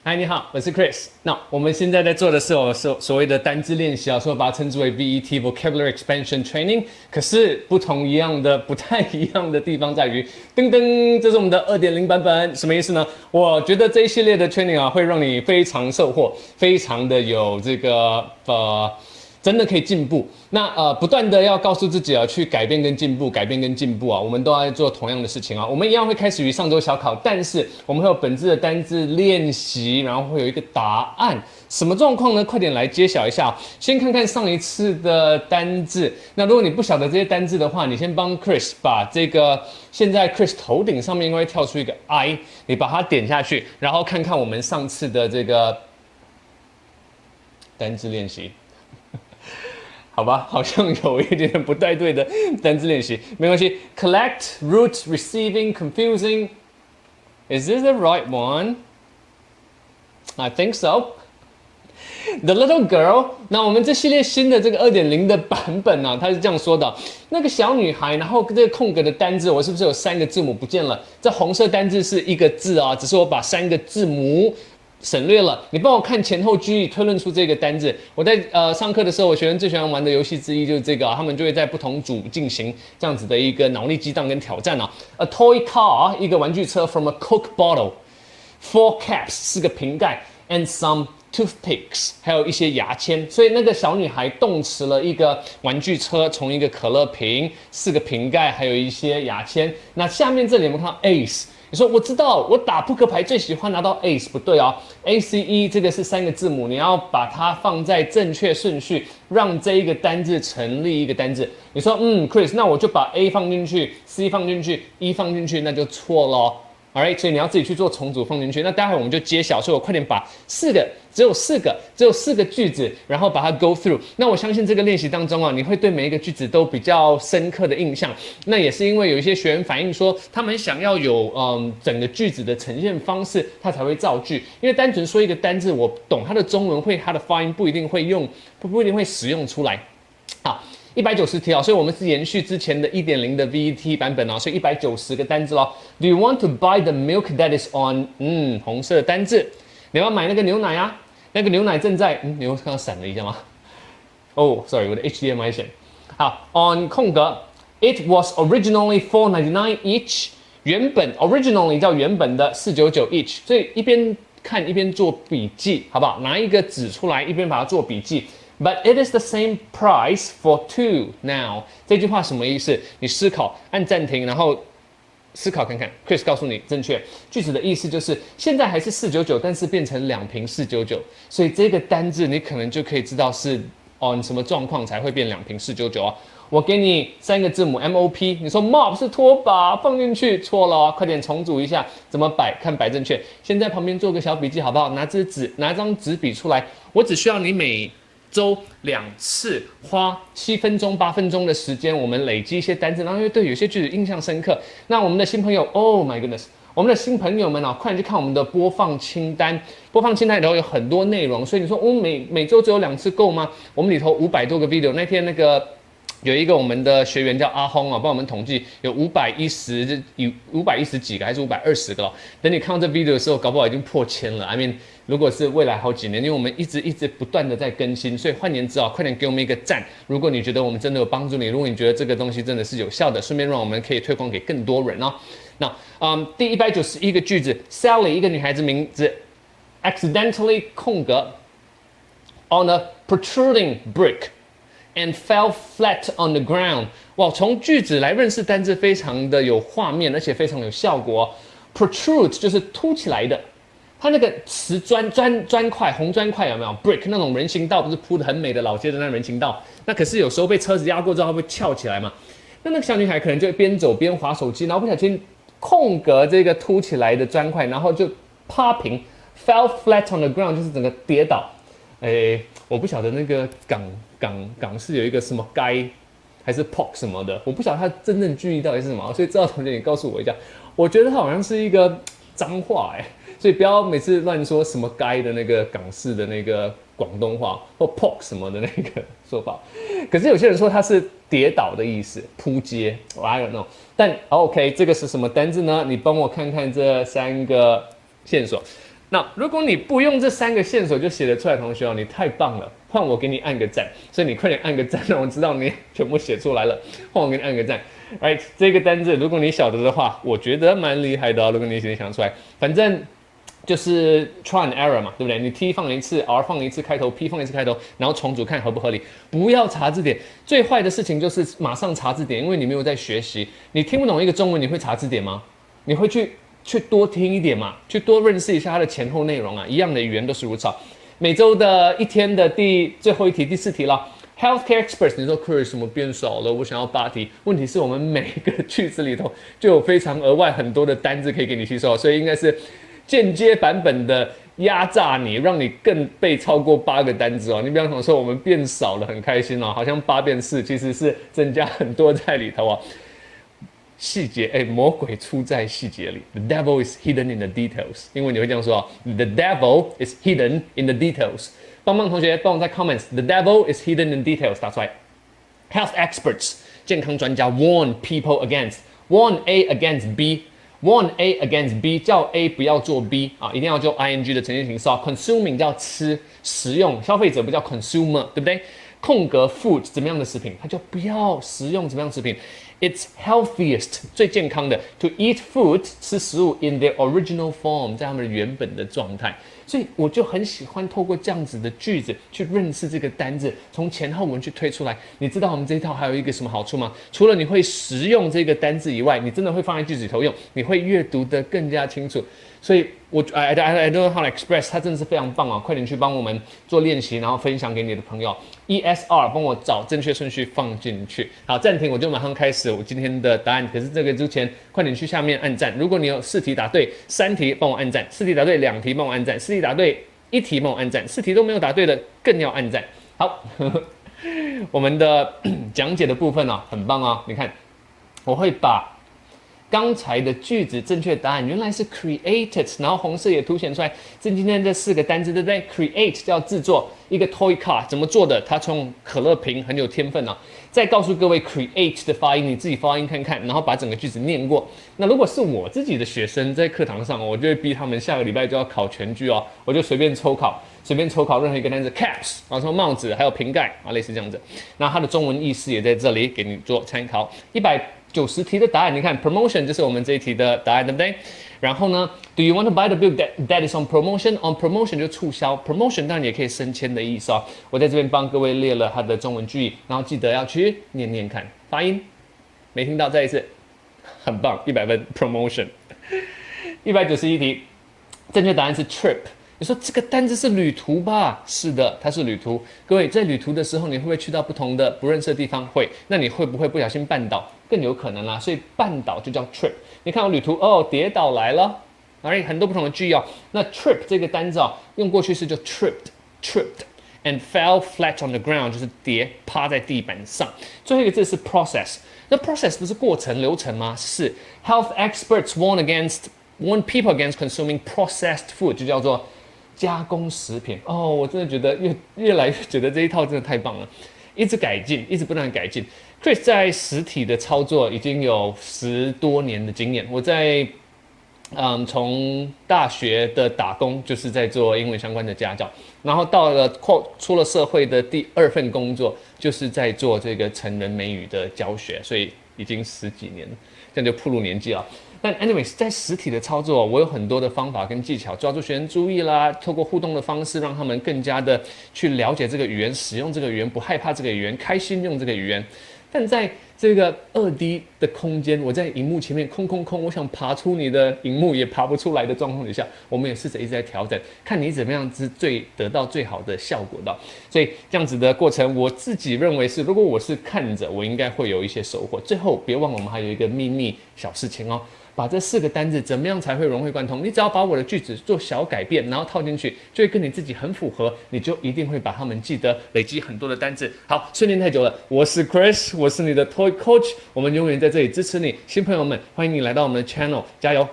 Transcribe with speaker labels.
Speaker 1: 嗨，你好，我是 Chris。那我们现在在做的是所谓的单字练习啊，所以把它称之为 VET Vocabulary Expansion Training。可是不太一样的地方在于，噔噔，这是我们的2.0版本，什么意思呢？我觉得这一系列的 training 啊，会让你非常收获，非常的有这个真的可以进步。那不断的要告诉自己啊，去改变跟进步，改变跟进步啊，我们都要做同样的事情啊。我们一样会开始于上周小考，但是我们会有本质的单字练习，然后会有一个答案。什么状况呢？快点来揭晓一下。先看看上一次的单字。那如果你不晓得这些单字的话，你先帮 Chris 把这个现在 Chris 头顶上面应该会跳出一个 I， 你把它点下去，然后看看我们上次的这个单字练习。好吧，好像有一点不太对的单字练习，没关系。Collect, root, receiving, confusing. Is this the right one? I think so. The little girl. 那我们这系列新的这个2.0的版本啊，它是这样说的：那个小女孩，然后这个空格的单字，我是不是有3个字母不见了？这红色单字是1个字啊，只是我把3个字母省略了，你帮我看前后句意，推论出这个单字。我在上课的时候，我学生最喜欢玩的游戏之一就是这个啊，他们就会在不同组进行这样子的一个脑力激荡跟挑战啊。A toy car 一个玩具车 from a Coke bottle, 4 caps 4个瓶盖 and some toothpicks 还有一些牙签。所以那个小女孩动词了一个玩具车，从一个可乐瓶、4个瓶盖，还有一些牙签。那下面这里我们看到 ace。你说我知道，我打扑克牌最喜欢拿到 ace， 不对哦 ，ace 这个是3个字母，你要把它放在正确顺序，让这一个单字成立一个单字。你说Chris， 那我就把 A 放进去 ，C 放进去 ，E 放进去，那就错咯。Alright， 所以你要自己去做重组放进去。那待会我们就揭晓，所以我快点把只有四个句子，然后把它 go through。那我相信这个练习当中啊，你会对每一个句子都比较深刻的印象。那也是因为有一些学员反映说，他们想要有整个句子的呈现方式，他才会造句。因为单纯说一个单字，我懂它的中文会它的发音不一定会使用出来。好。190题啊，所以我们是延续之前的1.0的 VET 版本啊，所以190个单字咯。Do you want to buy the milk that is on？ 红色的单字，你要买那个牛奶啊？那个牛奶正在，你有看到闪了一下吗？sorry， 我的 HDMI 线。好 ，on 空格 ，It was originally $4.99 each。原本 originally 叫原本的4.99 each， 所以一边看一边做笔记，好不好？拿一个纸出来，一边把它做笔记。But it is the same price for 2 now。这句话什么意思？你思考，按暂停，然后思考看看。Chris 告诉你正确句子的意思就是现在还是4.99，但是变成2瓶4.99，所以这个单字你可能就可以知道是on什么状况才会变2瓶4.99啊。我给你3个字母 MOP， 你说 mop 是拖把，放进去错了哦，快点重组一下，怎么摆？看摆正确。先在旁边做个小笔记好不好？拿张纸笔出来，我只需要你每周2次花7分钟、8分钟的时间，我们累积一些单字，然后会对有些句子印象深刻。那我们的新朋友 ，Oh my goodness， 我们的新朋友们啊，快点去看我们的播放清单。播放清单里头有很多内容，所以你说我每周只有2次够吗？我们里头500多个 video， 那天有一个我们的学员叫阿轰啊，帮我们统计有510几个还是520个了。等你看到这 video 的时候，搞不好已经破1000了。I mean， 如果是未来好几年，因为我们一直不断的在更新，所以换言之啊，快点给我们一个赞。如果你觉得我们真的有帮助你，如果你觉得这个东西真的是有效的，顺便让我们可以推广给更多人哦。那第191个句子 ，Sally 一个女孩子名字 ，accidentally 空格 on a protruding brick。And fell flat on the ground。哇，从句子来认识单字非常的有画面，而且非常有效果。Protrude 就是凸起来的，它那个瓷砖块，红砖块有没有 ？Brick 那种人行道不是铺的很美的老街的那人行道，那可是有时候被车子压过之后，它会翘起来嘛。那个小女孩可能就边走边滑手机，然后不小心空格这个凸起来的砖块，然后就趴平 ，fell flat on the ground 就是整个跌倒。我不晓得那个港式有一个什么该还是 POC 什么的，我不晓得它真正句意到底是什么，所以知道同学你告诉我一下。我觉得它好像是一个脏话所以不要每次乱说什么该的那个港式的那个广东话或 POC 什么的那个说法。可是有些人说它是跌倒的意思，扑街 ，I don't know。但 OK， 这个是什么单字呢？你帮我看看这3个线索。那如果你不用这3个线索就写得出来的同学哦，你太棒了，换我给你按个赞。所以你快点按个赞，让我知道你全部写出来了。换我给你按个赞。Right， 这个单字如果你晓得的话，我觉得蛮厉害的哦。如果你先想出来，反正就是 try and error 嘛，对不对？你 T 放一次 ，R 放一次开头 ，P 放一次开头，然后重组看合不合理。不要查字典。最坏的事情就是马上查字典，因为你没有在学习。你听不懂一个中文，你会查字典吗？你会去多听一点嘛，去多认识一下它的前后内容啊。一样的语言都是如此。每周的一天的最后一题，第4题了。Healthcare experts， 你说 Chris 什么变少了？我想要8题。问题是我们每个句子里头就有非常额外很多的单字可以给你吸收，所以应该是间接版本的压榨你，让你更背超过8个单字哦。你比方想说我们变少了，很开心哦，好像8变4，其实是增加很多在里头哦。细节，魔鬼出在细节里。The devil is hidden in the details。因为你会这样说哦 ，The devil is hidden in the details。棒棒同学，帮我在 comments。The devil is hidden in details。打出来。Health experts， 健康专家 warn people against。warn A against B。warn A against B， 叫 A 不要做 B 啊，一定要做 ing 的呈现形式哦。Consuming 叫吃、食用，消费者不叫 consumer， 对不对？空格 food 怎么样的食品，它就不要食用怎么样的食品。It's healthiest 最健康的 to eat food 吃食物 in their original form 在他们原本的状态，所以我就很喜欢透过这样子的句子去认识这个单字，从前后文去推出来。你知道我们这一套还有一个什么好处吗？除了你会实用这个单字以外，你真的会放在句子里头用，你会阅读得更加清楚。所以I don't know how to express， 它真的是非常棒哦！快点去帮我们做练习，然后分享给你的朋友。ESR 帮我找正确顺序放进去。好，暂停，我就马上开始我今天的答案。可是这个之前，快点去下面按赞。如果你有4题答对，3题帮我按赞；4题答对2题帮我按赞；4题答对1题帮我按赞；4题都没有答对的更要按赞。好，我们的讲解的部分哦，很棒哦！你看，我会把刚才的句子正确答案原来是 created， 然后红色也凸显出来。这今天这4个单字，对不对 ？create 叫制作一个 toy car， 怎么做的？他从可乐瓶很有天分啊。再告诉各位 create 的发音，你自己发音看看，然后把整个句子念过。那如果是我自己的学生在课堂上，我就会逼他们下个礼拜就要考全句哦，我就随便抽考任何一个单字 caps， 然后说帽子，还有瓶盖啊，类似这样子。那它的中文意思也在这里给你做参考。190题的答案，你看 promotion 就是我们这一题的答案，对不对？然后呢 ，Do you want to buy the book that is on promotion？ On promotion 就促销 ，promotion 当然也可以升迁的意思哦。我在这边帮各位列了它的中文句意，然后记得要去念念看发音。没听到，再一次，很棒，100分 promotion。191题，正确答案是 trip。你说这个单字是旅途吧？是的，它是旅途。各位在旅途的时候，你会不会去到不同的不认识的地方？会。那你会不会不小心绊倒？更有可能啦。所以绊倒就叫 trip。你看我旅途哦，跌倒来了。很多不同的句哦。那 trip 这个单字哦，用过去式就 tripped，and fell flat on the ground 就是跌趴在地板上。最后一个字是 process。那 process 不是过程流程吗？是。Health experts warn people against consuming processed food， 就叫做加工食品哦，我真的觉得越来越觉得这一套真的太棒了，一直改进，一直不断的改进。Chris 在实体的操作已经有10多年的经验，我在从大学的打工就是在做英文相关的家教，然后到了出了社会的第2份工作就是在做这个成人美语的教学，所以已经10几年，这样就暴露年纪了。但 anyways， 在实体的操作，我有很多的方法跟技巧，抓住学生注意啦，透过互动的方式，让他们更加的去了解这个语言，使用这个语言，不害怕这个语言，开心用这个语言。但在这个2D 的空间，我在荧幕前面空，我想爬出你的荧幕也爬不出来的状况底下，我们也试着一直在调整，看你怎么样得到最好的效果的。所以这样子的过程，我自己认为是，如果我是看着，我应该会有一些收获。最后别忘了，我们还有一个秘密小事情哦。把这4个单字怎么样才会融会贯通？你只要把我的句子做小改变，然后套进去，就会跟你自己很符合，你就一定会把它们记得，累积很多的单字。好，训练太久了，我是 Chris， 我是你的 TOEIC Coach， 我们永远在这里支持你。新朋友们，欢迎你来到我们的 channel， 加油！